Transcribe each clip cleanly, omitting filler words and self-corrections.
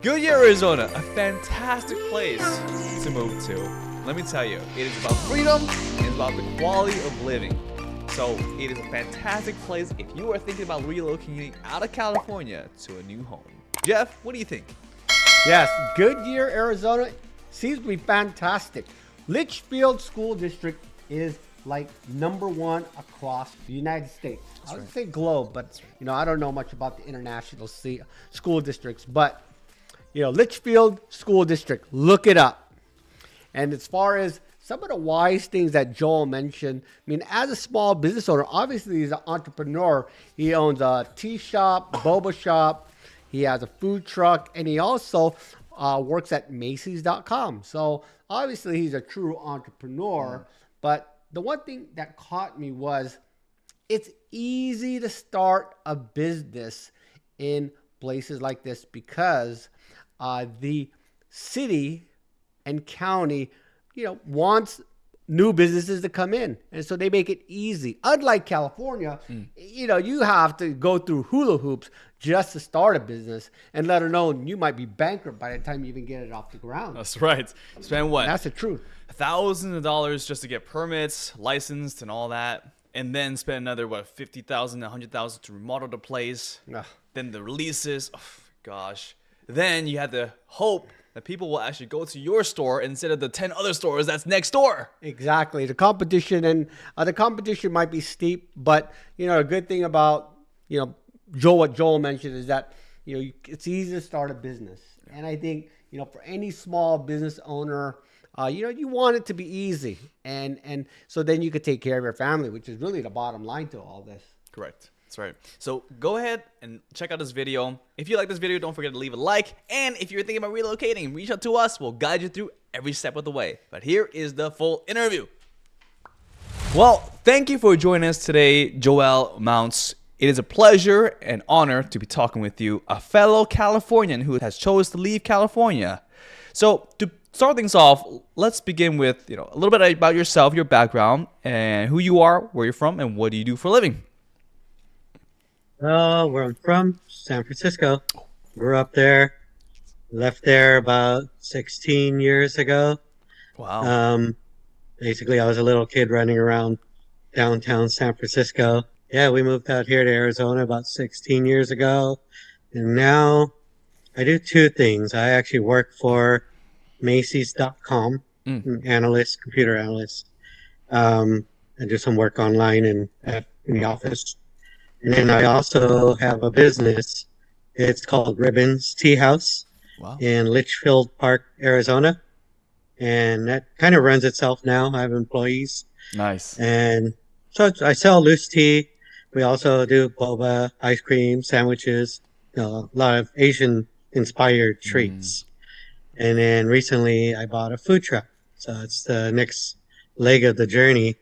Goodyear, Arizona, a fantastic place to move to. Let me tell you, it is about freedom and it's about the quality of living. So it is a fantastic place if you are thinking about relocating out of California to a new home. Jeff, what do you think? Yes, Goodyear, Arizona seems to be fantastic. Litchfield School District is like #1 across the United States. I would say globe, but I don't know much about the international school districts. But Litchfield School District, look it up. And as far as some of the wise things that Joel mentioned, I mean, as a small business owner, obviously he's an entrepreneur. He owns a tea shop, BOBA shop. He has a food truck, and he also works at Macy's.com. So obviously he's a true entrepreneur. But the one thing that caught me was it's easy to start a business in places like this because the city and county, wants new businesses to come in. And so they make it easy. Unlike California, you have to go through hula hoops just to start a business, and let alone you might be bankrupt by the time you even get it off the ground. That's right. Spend what? That's the truth. Thousands of dollars just to get permits, licensed, and all that. And then spend another, $50,000, $100,000 to remodel the place. Ugh. Then the releases. Oh, gosh. Then you have to hope that people will actually go to your store instead of the 10 other stores that's next door. Exactly. The competition might be steep, but a good thing about what Joel mentioned is that it's easy to start a business, and I think for any small business owner, you want it to be easy, and so then you could take care of your family, which is really the bottom line to all this. Correct. That's right. So go ahead and check out this video. If you like this video, don't forget to leave a like. And if you're thinking about relocating, reach out to us. We'll guide you through every step of the way. But here is the full interview. Well, thank you for joining us today, Joel Mounts. It is a pleasure and honor to be talking with you, a fellow Californian who has chosen to leave California. So to start things off, let's begin with a little bit about yourself, your background, and who you are, where you're from, and what do you do for a living. Where I'm from, San Francisco. Grew up there. Left there about 16 years ago. Wow. Basically, I was a little kid running around downtown San Francisco. Yeah, we moved out here to Arizona about 16 years ago. And now I do two things. I actually work for Macy's.com, computer analyst. I do some work online and in the office. And then I also have a business. It's called Ribbons Tea House in Litchfield Park, Arizona. And that kind of runs itself now. I have employees. Nice. And so I sell loose tea. We also do boba, ice cream, sandwiches, a lot of Asian-inspired treats. And then recently I bought a food truck. So it's the next leg of the journey.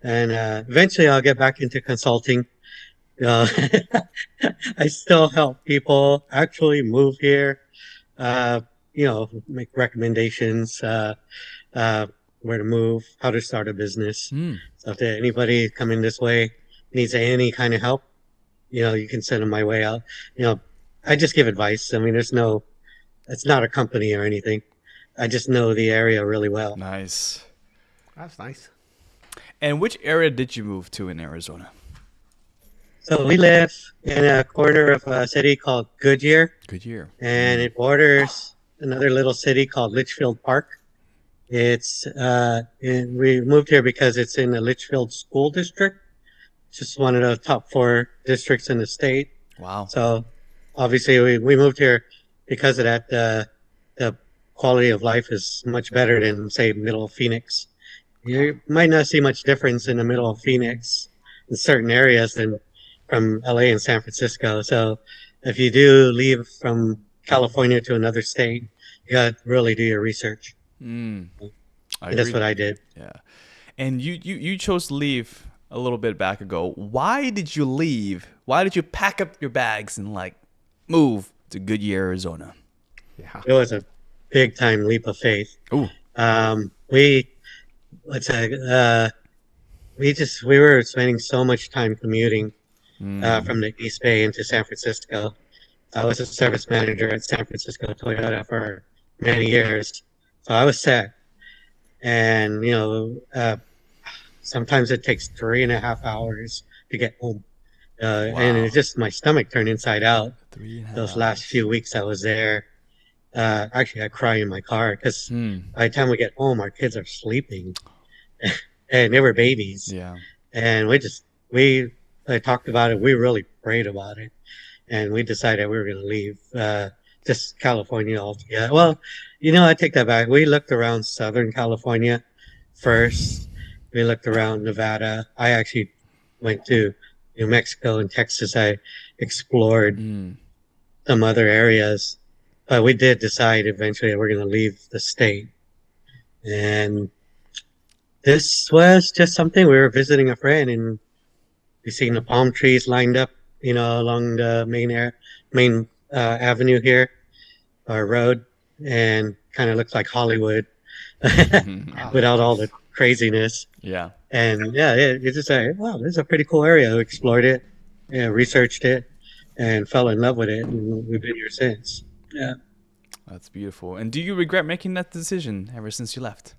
And eventually I'll get back into consulting. I still help people actually move here, make recommendations, where to move, how to start a business. So if anybody coming this way needs any kind of help, you can send them my way out. I just give advice. I mean, it's not a company or anything. I just know the area really well. Nice. That's nice. And which area did you move to in Arizona? So we live in a corner of a city called Goodyear. Goodyear. And it borders another little city called Litchfield Park. We moved here because it's in the Litchfield School District. It's just one of the top 4 districts in the state. Wow. So obviously we moved here because of that. The quality of life is much better than, say, middle of Phoenix. You might not see much difference in the middle of Phoenix in certain areas than from LA and San Francisco. So if you do leave from California to another state, you got to really do your research. That's what I did. Yeah. And you chose to leave a little bit back ago. Why did you leave? Why did you pack up your bags and move to Goodyear, Arizona? Yeah. It was a big time leap of faith. Ooh. We were spending so much time commuting from the East Bay into San Francisco. I was a service manager at San Francisco Toyota for many years. So I was set. And, sometimes it takes 3.5 hours to get home. And Wow. it just, my stomach turned inside out. 3.5 Those last hours. few weeks I was there. Actually, I cry in my car because Hmm. by the time we get home, our kids are sleeping and they were babies. Yeah. And I talked about it. We really prayed about it. And we decided we were going to leave, just California altogether. Well, I take that back. We looked around Southern California first. We looked around Nevada. I actually went to New Mexico and Texas. I explored Mm. some other areas, but we did decide eventually that we're going to leave the state. And this was just something. We were visiting a friend and we seen the palm trees lined up, along the main avenue here, our road, and kind of looks like Hollywood Oh, without all nice. the craziness. Yeah. And yeah, it's just like, wow, this is a pretty cool area. We explored it, researched it, and fell in love with it. And we've been here since. Yeah, That's beautiful. And do you regret making that decision ever since you left?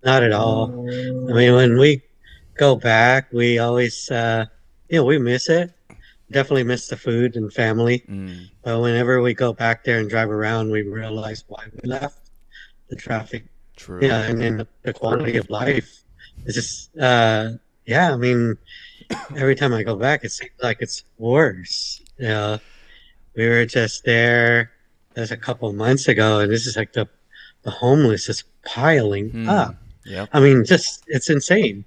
not at all. I mean, when we go back, we always, we miss it. Definitely miss the food and family. Mm. But whenever we go back there and drive around, we realize why we left. The traffic, True. yeah, and then the quality of life is just, yeah. I mean, every time I go back, it seems like it's worse. We were just there. That's a couple months ago, and this is like the homeless is piling Hmm. up. Yep. I mean, just it's insane.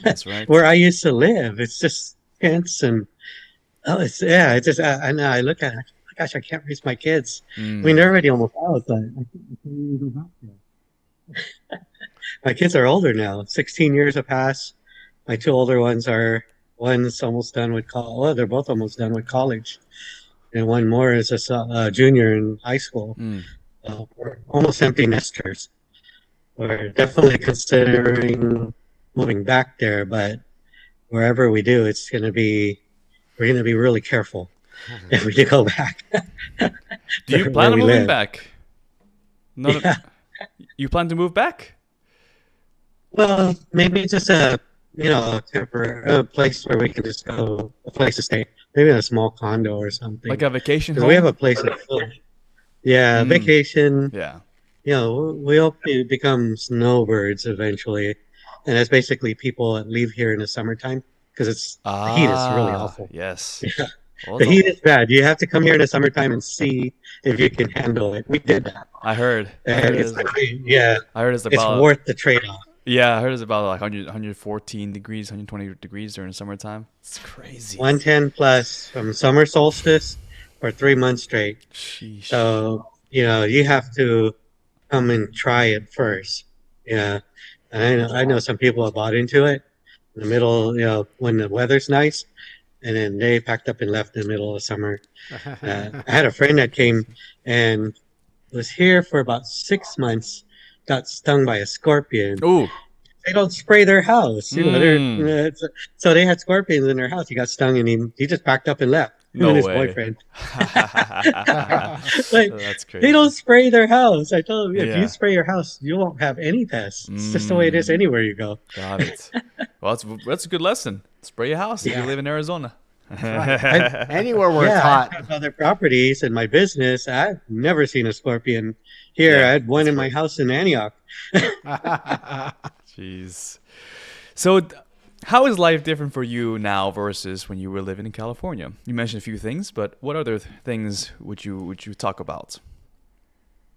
That's right. Where I used to live, it's just tents and it's just I know I look at it, oh my gosh, I can't raise my kids. I mean, Mm. they're already almost out, but I can't even go back there. My kids are older now. 16 years have passed. My two older ones one's almost done with college. Well, they're both almost done with college, and one more is a junior in high school. Mm. We're almost empty nesters. We're definitely considering moving back there, but wherever we do, we're going to be really careful if we do go back. Do you Where plan on we moving live. back? Not Yeah. You plan to move back? Well, maybe just a temporary place where we can just go, a place to stay. Maybe a small condo or something. Like a vacation Because home? we have a place in Philly. Yeah, Mm. vacation. Yeah. We hope to become snowbirds eventually. And that's basically people that leave here in the summertime because the heat is really awful. Yes. Yeah. Well, The heat is bad. You have to come here in the summertime and see if you can handle it. We did that. I heard. And it's It's it's about worth the trade-off. yeah. I heard it's about like 114 degrees, 120 degrees during summertime. It's crazy. 110 plus from summer solstice for 3 months straight. Sheesh. So, you have to come and try it first. Yeah. And I know some people have bought into it in the middle, when the weather's nice, and then they packed up and left in the middle of summer. I had a friend that came and was here for about 6 months, got stung by a scorpion. Ooh. They don't spray their house. Mm. So they had scorpions in their house. He got stung and he just packed up and left. Him No and his way. boyfriend. That's crazy. They don't spray their house. I told them, if Yeah. you spray your house, you won't have any pests. It's just the way it is anywhere you go. Got it. Well, that's a good lesson. Spray your house if you Yeah. live in Arizona. Anywhere where it's I hot. have other properties in my business. I've never seen a scorpion here. Yeah, I had one in my house in Antioch. Jeez. So, how is life different for you now versus when you were living in California? You mentioned a few things, but what other things would you talk about?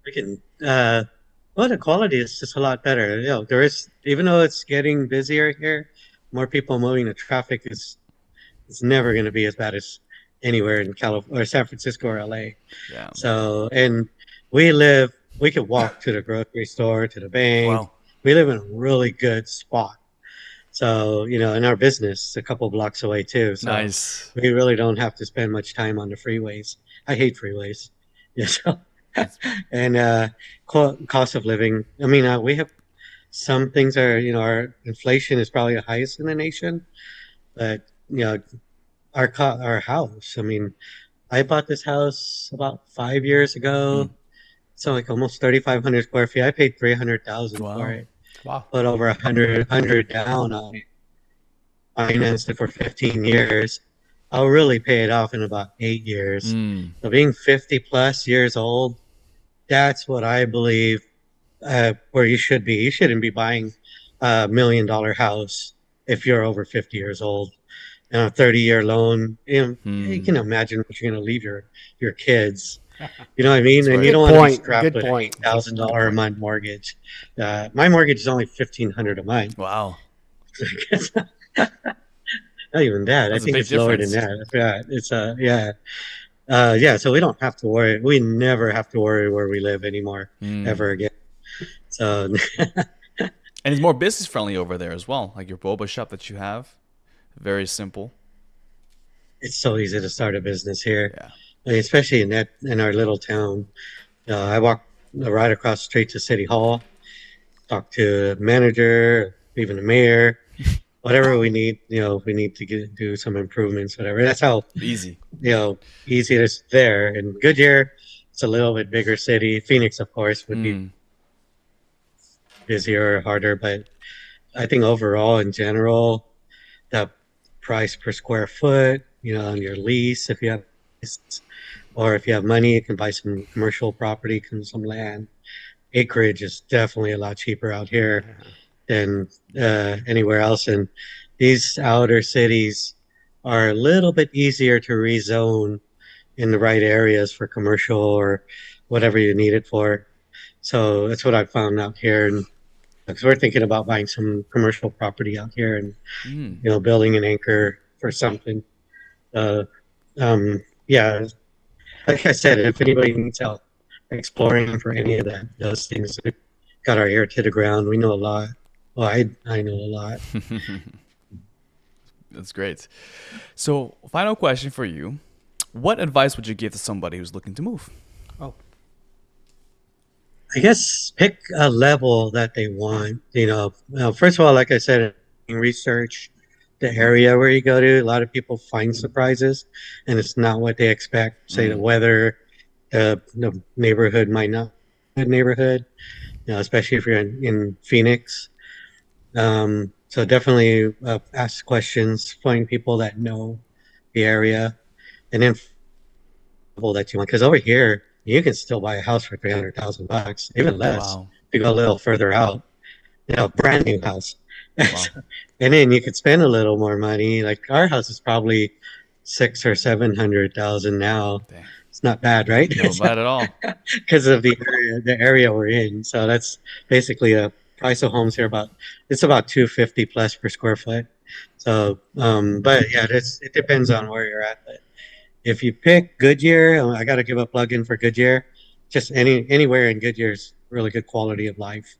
We can, well, the quality is just a lot better. There is, even though it's getting busier here, more people moving. The traffic is it's never going to be as bad as anywhere in California or San Francisco or LA. Yeah. So, and we could walk to the grocery store, to the bank. Wow. We live in a really good spot. So, in our business, a couple blocks away too. So Nice. we really don't have to spend much time on the freeways. I hate freeways. Yeah. So, and cost of living. I mean, we have some things our inflation is probably the highest in the nation, but our house. I mean, I bought this house about 5 years ago. Mm. So like almost 3,500 square feet. I paid 300,000 for Wow. it. Wow. Put over 100 down on it. Financed it for 15 years. I'll really pay it off in about 8 years. Mm. So being 50 plus years old, that's what I believe where you should be. You shouldn't be buying a $1 million house if you're over 50 years old. And a 30-year loan, you Mm. can imagine what you're going to leave your kids. You know what I mean? That's And right. you Good don't want to be point. strapped Good with an point. $8,000 a month mortgage. My mortgage is only $1,500 a month. Wow. Not even that. I That's a think big it's lower than difference. that. Yeah, it's yeah. So we don't have to worry. We never have to worry where we live anymore, Mm. ever again. So And it's more business friendly over there as well. Like your boba shop that you have, very simple. it's so easy to start a business here. Yeah. I mean, especially in our little town. I walk right across the street to City Hall, talk to the manager, even the mayor, whatever we need. We need to do some improvements, whatever. That's how Easy. easy it is there. In Goodyear, it's a little bit bigger city. Phoenix, of course, would be Mm. busier, harder, but I think overall, in general, the price per square foot, on your lease, if you have, or if you have money, you can buy some commercial property, some land. Acreage is definitely a lot cheaper out here than anywhere else. And these outer cities are a little bit easier to rezone in the right areas for commercial or whatever you need it for. So that's what I found out here. And because we're thinking about buying some commercial property out here and Mm. building an anchor for something. Uh, yeah, like I said, if anybody needs help exploring for any of those things, we got our ear to the ground. We know a lot. Well, I know a lot. That's great. So, final question for you. What advice would you give to somebody who's looking to move? Oh, I guess pick a level that they want. First of all, like I said, research the area where you go to. A lot of people find surprises, and it's not what they expect. Say the Mm. weather, the neighborhood might not be a good neighborhood. Especially if you're in Phoenix. So definitely ask questions, find people that know the area, and then people that you want. Because over here, you can still buy a house for $300,000, even less. Wow. If you go a little further out, brand new house, Wow. and then you could spend a little more money. Like our house is probably 600,000 or 700,000 now. Dang. It's not bad, right? No bad at all. Because of the area we're in. So that's basically a price of homes here it's about 250 plus per square foot. So but yeah, it depends on where you're at. But if you pick Goodyear, I got to give a plug in for Goodyear. Just anywhere in Goodyear's really good quality of life.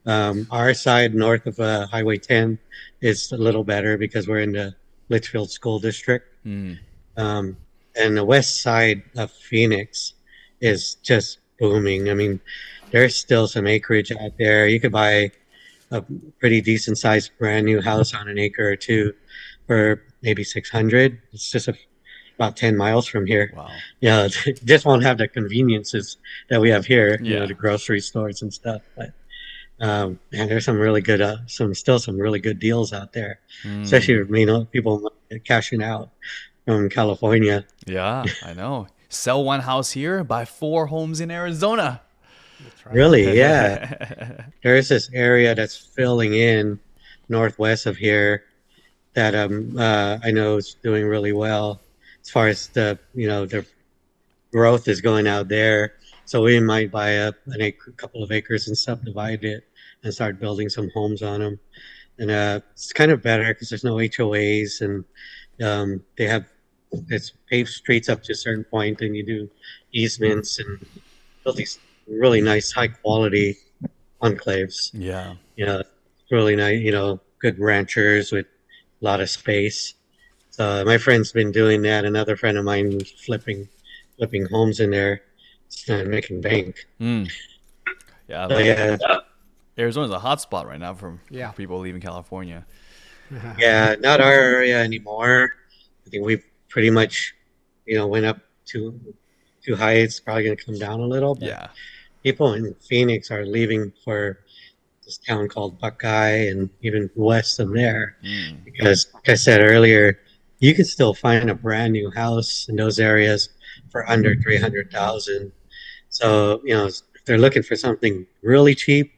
Our side north of Highway 10 is a little better because we're in the Litchfield School District. Mm. And the west side of Phoenix is just booming. I mean, there's still some acreage out there. You could buy a pretty decent sized brand new house on an acre or two for maybe 600. It's just about 10 miles from here. Wow. Yeah, just won't have the conveniences that we have here, Yeah. the grocery stores and stuff. But and there's some really good, some really good deals out there, Mm. especially people cashing out from California. Yeah, I know. Sell one house here, buy 4 homes in Arizona. that's right. Really, yeah. There's this area that's filling in northwest of here that I know is doing really well as far as the growth is going out there. So we might buy a couple of acres and subdivide it and start building some homes on them. And it's kind of better because there's no HOAs and it's paved streets up to a certain point, and you do easements and build these really nice, high quality enclaves. Yeah. Really nice. Good ranchers with a lot of space. So my friend's been doing that. Another friend of mine was flipping homes in there, making bank. Mm. Yeah. So yeah, Arizona's a hot spot right now for Yeah. people leaving California. yeah, not our area anymore. I think we pretty much, went up too high. It's probably going to come down a little. But Yeah. people in Phoenix are leaving for this town called Buckeye and even west of there, because, like I said earlier, you can still find a brand new house in those areas for under 300,000. So if they're looking for something really cheap,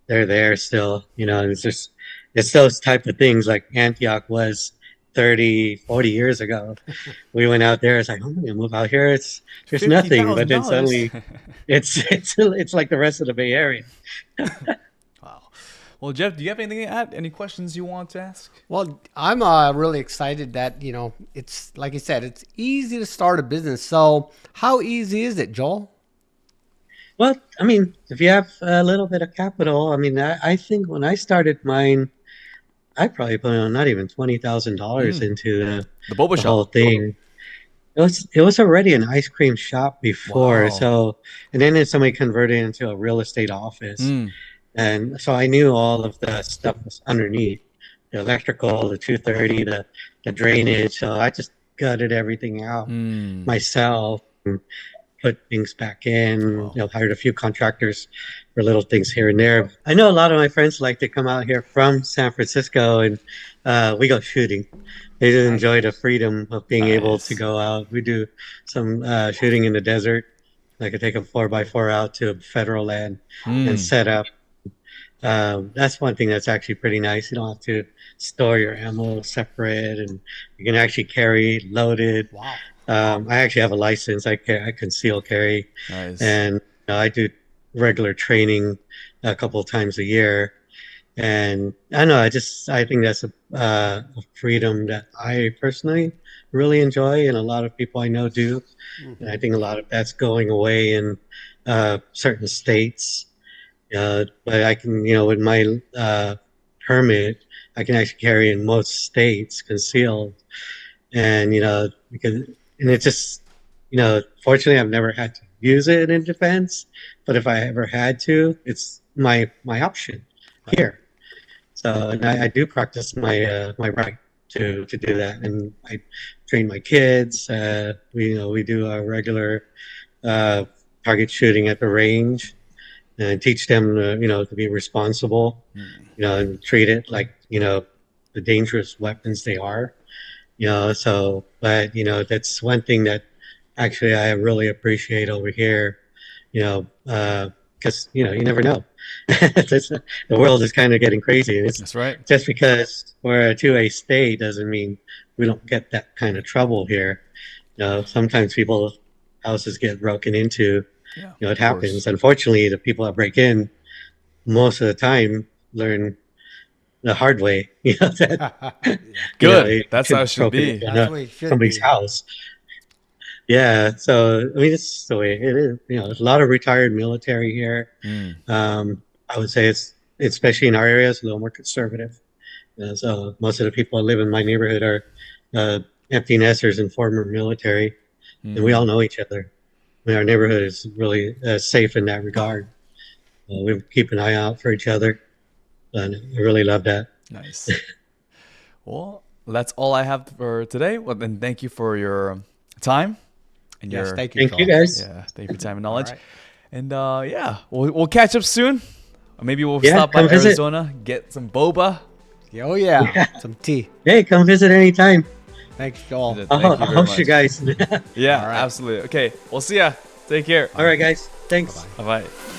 they're there still. And it's those type of things like Antioch was 30, 40 years ago. We went out there. It's like, oh, I'm gonna move out here. There's nothing, but then suddenly, it's like the rest of the Bay Area. Wow. Well, Jeff, do you have anything to add? Any questions you want to ask? Well, I'm really excited that, it's like I said, it's easy to start a business. So how easy is it, Joel? Well, I mean, if you have a little bit of capital, I mean, I think when I started mine, I probably put on not even $20,000 into The BOBA the shop. whole thing. It was already an ice cream shop before, Wow. so and then somebody converted it into a real estate office, and so I knew all of the stuff was underneath, the electrical, the 230, the drainage. So I just gutted everything out myself, and put things back in. Hired a few contractors for little things here and there. I know a lot of my friends like to come out here from San Francisco, and we go shooting. They just enjoy the freedom of being able to go out. We do some shooting in the desert. I could take a 4x4 out to federal land and set up. That's one thing that's actually pretty nice. You don't have to store your ammo separate, and you can actually carry loaded. Wow. I actually have a license. I conceal carry, Nice. and I do regular training a couple of times a year. And I don't know, I think that's a freedom that I personally really enjoy, and a lot of people I know do. And I think a lot of that's going away in certain states. But I can, with my permit, I can actually carry in most states concealed. And, it's just, fortunately, I've never had to use it in defense. But if I ever had to, it's my option here. So, and I do practice my right to do that, and I train my kids. We do our regular target shooting at the range, and teach them to be responsible, and treat it like the dangerous weapons they are. So, but that's one thing that actually I really appreciate over here. Because you never know. The world is kind of getting crazy. That's right. Just because we're a 2A state doesn't mean we don't get that kind of trouble here. Sometimes people's houses get broken into. Yeah, It happens. Unfortunately, the people that break in most of the time learn the hard way. Good. That's how it should be. That's the way it should Somebody's be. house. Yeah, so I mean, it's the way it is. There's a lot of retired military here. I would say it's, especially in our area, it's a little more conservative. So most of the people that live in my neighborhood are empty nesters and former military, and we all know each other. I mean, our neighborhood is really safe in that regard. We keep an eye out for each other, and I really love that. Nice. Well, that's all I have for today. Well, then thank you for your time. And Yes, your, thank you. Thank you, guys. Yeah, thank you for your time and knowledge. right. And yeah, we'll catch up soon. Or maybe we'll Yeah, stop by come visit. Arizona, get some boba. Oh, yeah. Some tea. Hey, come visit anytime. Thanks, Joel. Thank I'll you very host much. you guys. Yeah, All right. absolutely. Okay, we'll see ya. Take care. All right, guys. Thanks. Bye-bye. Bye bye.